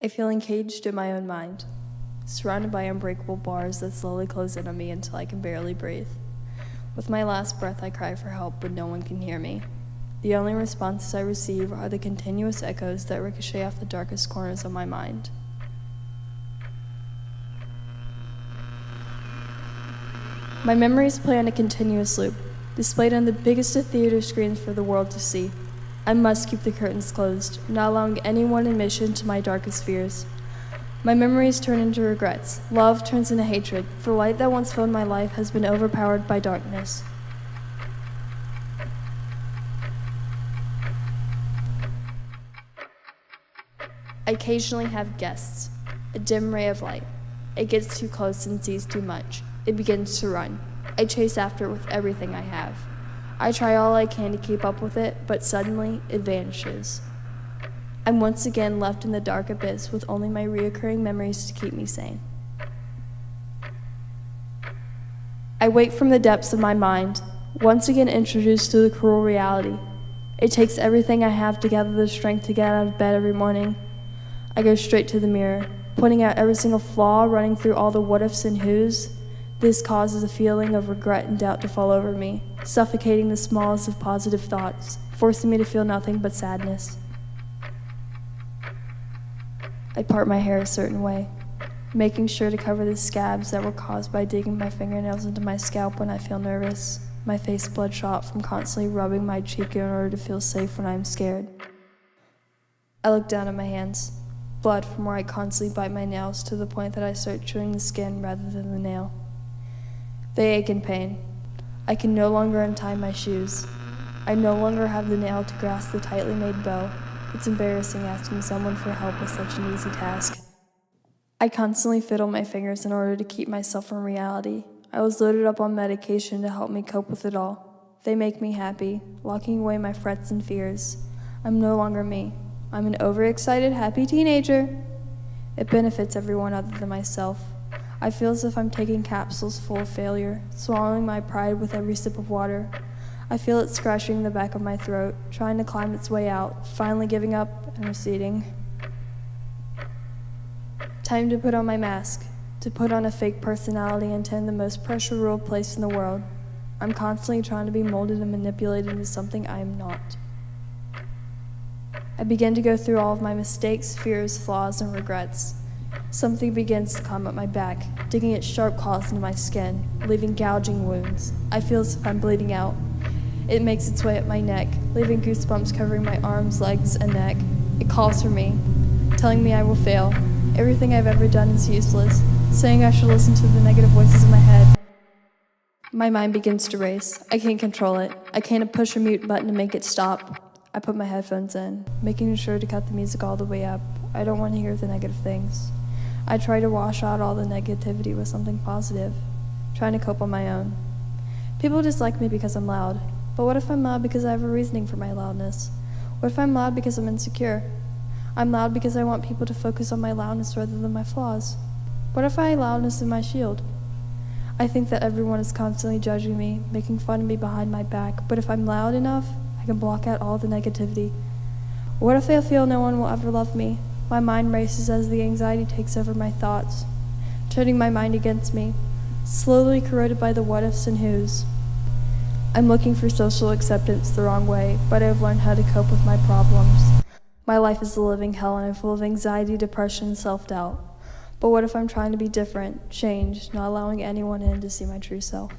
I feel encaged in my own mind, surrounded by unbreakable bars that slowly close in on me until I can barely breathe. With my last breath, I cry for help, but no one can hear me. The only responses I receive are the continuous echoes that ricochet off the darkest corners of my mind. My memories play on a continuous loop, displayed on the biggest of theater screens for the world to see. I must keep the curtains closed, not allowing anyone admission to my darkest fears. My memories turn into regrets. Love turns into hatred. The light that once filled my life has been overpowered by darkness. I occasionally have guests, a dim ray of light. It gets too close and sees too much. It begins to run. I chase after it with everything I have. I try all I can to keep up with it, but suddenly it vanishes. I'm once again left in the dark abyss with only my reoccurring memories to keep me sane. I wake from the depths of my mind, once again introduced to the cruel reality. It takes everything I have to gather the strength to get out of bed every morning. I go straight to the mirror, pointing out every single flaw, running through all the what-ifs and who's. This causes a feeling of regret and doubt to fall over me, suffocating the smallest of positive thoughts, forcing me to feel nothing but sadness. I part my hair a certain way, making sure to cover the scabs that were caused by digging my fingernails into my scalp when I feel nervous, my face bloodshot from constantly rubbing my cheek in order to feel safe when I am scared. I look down at my hands, blood from where I constantly bite my nails to the point that I start chewing the skin rather than the nail. They ache in pain. I can no longer untie my shoes. I no longer have the nail to grasp the tightly made bow. It's embarrassing asking someone for help with such an easy task. I constantly fiddle my fingers in order to keep myself from reality. I was loaded up on medication to help me cope with it all. They make me happy, locking away my frets and fears. I'm no longer me. I'm an overexcited, happy teenager. It benefits everyone other than myself. I feel as if I'm taking capsules full of failure, swallowing my pride with every sip of water. I feel it scratching the back of my throat, trying to climb its way out, finally giving up and receding. Time to put on my mask, to put on a fake personality and attend the most pressure-ruled place in the world. I'm constantly trying to be molded and manipulated into something I am not. I begin to go through all of my mistakes, fears, flaws, and regrets. Something begins to come up my back, digging its sharp claws into my skin, leaving gouging wounds. I feel as if I'm bleeding out. It makes its way up my neck, leaving goosebumps covering my arms, legs, and neck. It calls for me, telling me I will fail. Everything I've ever done is useless, saying I should listen to the negative voices in my head. My mind begins to race. I can't control it. I can't push a mute button to make it stop. I put my headphones in, making sure to cut the music all the way up. I don't want to hear the negative things. I try to wash out all the negativity with something positive, trying to cope on my own. People dislike me because I'm loud, but what if I'm loud because I have a reasoning for my loudness? What if I'm loud because I'm insecure? I'm loud because I want people to focus on my loudness rather than my flaws. What if my loudness is my shield? I think that everyone is constantly judging me, making fun of me behind my back, but if I'm loud enough, I can block out all the negativity. What if I feel no one will ever love me? My mind races as the anxiety takes over my thoughts, turning my mind against me, slowly corroded by the what-ifs and who's. I'm looking for social acceptance the wrong way, but I've learned how to cope with my problems. My life is a living hell and I'm full of anxiety, depression, and self-doubt. But what if I'm trying to be different, change, not allowing anyone in to see my true self?